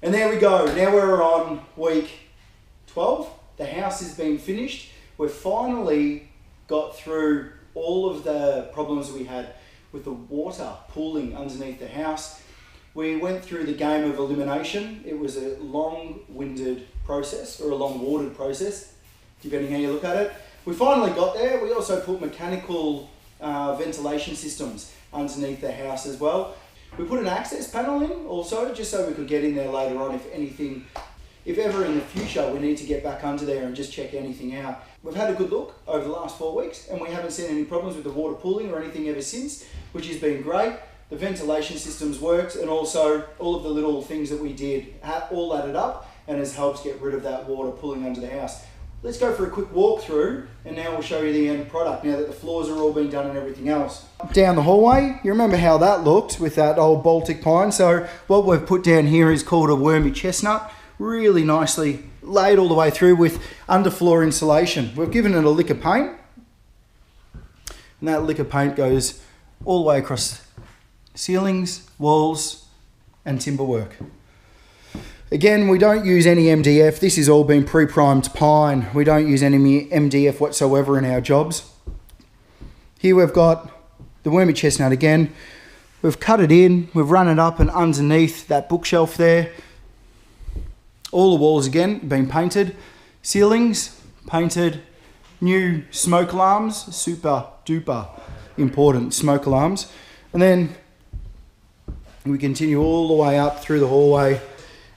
And there we go. Now we're on week 12. The house has been finished. We've finally got through all of the problems we had with the water pooling underneath the house. We went through the game of elimination. It was a long-winded process, or a long-watered process, depending how you look at it. We finally got there. We also put mechanical ventilation systems underneath the house as well. We put an access panel in also, just so we could get in there later on if ever in the future we need to get back under there and just check anything out. We've had a good look over the last 4 weeks and we haven't seen any problems with the water pooling or anything ever since, which has been great. The ventilation systems worked, and also all of the little things that we did all added up and has helped get rid of that water pooling under the house. Let's go for a quick walkthrough and now we'll show you the end product now that the floors are all been done and everything else. Down the hallway, you remember how that looked with that old Baltic pine. So what we've put down here is called a wormy chestnut, really nicely laid all the way through with underfloor insulation. We've given it a lick of paint, and that lick of paint goes all the way across ceilings, walls and timber work. Again, we don't use any MDF. This has all been pre-primed pine. We don't use any MDF whatsoever in our jobs. Here we've got the wormy chestnut again. We've cut it in, we've run it up and underneath that bookshelf there. All the walls again been painted. Ceilings painted. New smoke alarms, super duper important smoke alarms. And then we continue all the way up through the hallway,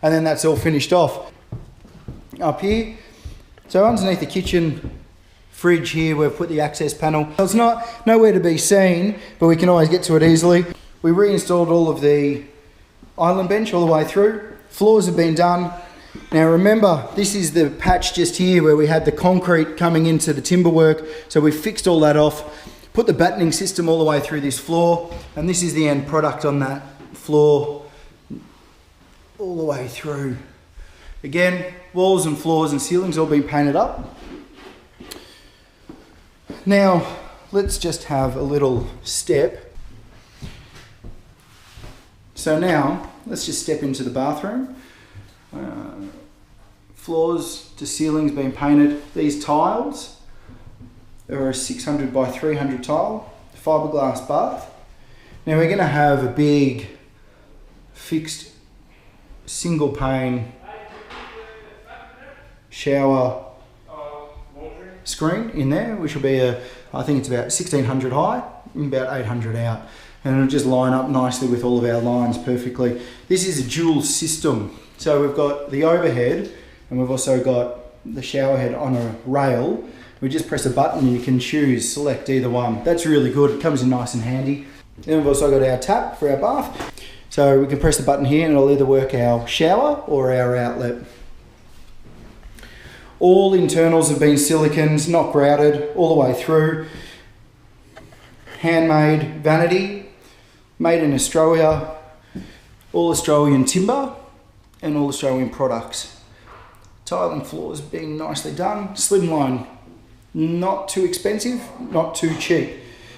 and then that's all finished off. Up here, so underneath the kitchen fridge here, we've put the access panel. It's not nowhere to be seen, but we can always get to it easily. We reinstalled all of the island bench all the way through. Floors have been done. Now remember, this is the patch just here where we had the concrete coming into the timber work, so we fixed all that off, put the battening system all the way through this floor, and this is the end product on that floor all the way through. Again, walls and floors and ceilings all been painted up. Now let's just have a little step. So now let's just step into the bathroom. Floors to ceilings been painted. These tiles are a 600 by 300 tile, fiberglass bath. Now we're going to have a big fixed single pane shower screen in there, which will be I think it's about 1600 high and about 800 out, and it'll just line up nicely with all of our lines perfectly. This is a dual system, so we've got the overhead and we've also got the shower head on a rail. We just press a button and you can select either one. That's really good, it comes in nice and handy. Then we've also got our tap for our bath. So we can press the button here and it'll either work our shower or our outlet. All internals have been silicons, not grouted, all the way through. Handmade vanity, made in Australia, all Australian timber and all Australian products. Tile and floors being nicely done. Slimline, not too expensive, not too cheap,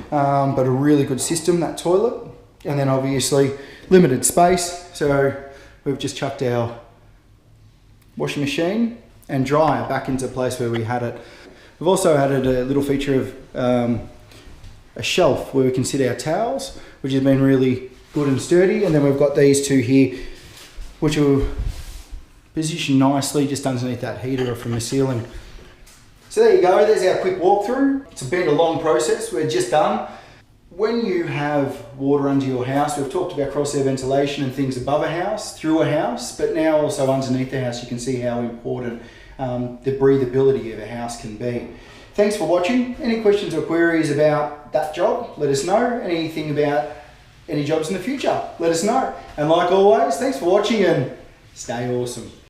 but a really good system, that toilet. And then obviously limited space, so we've just chucked our washing machine and dryer back into place where we had it. We've also added a little feature of a shelf where we can sit our towels, which has been really good and sturdy. And then we've got these two here, which will position nicely just underneath that heater from the ceiling. So there you go, there's our quick walkthrough. It's been a long process, we're just done. When you have water under your house, we've talked about cross-air ventilation and things above a house, through a house, but now also underneath the house, you can see how important the breathability of a house can be. Thanks for watching. Any questions or queries about that job, let us know. Anything about any jobs in the future, let us know. And like always, thanks for watching and stay awesome.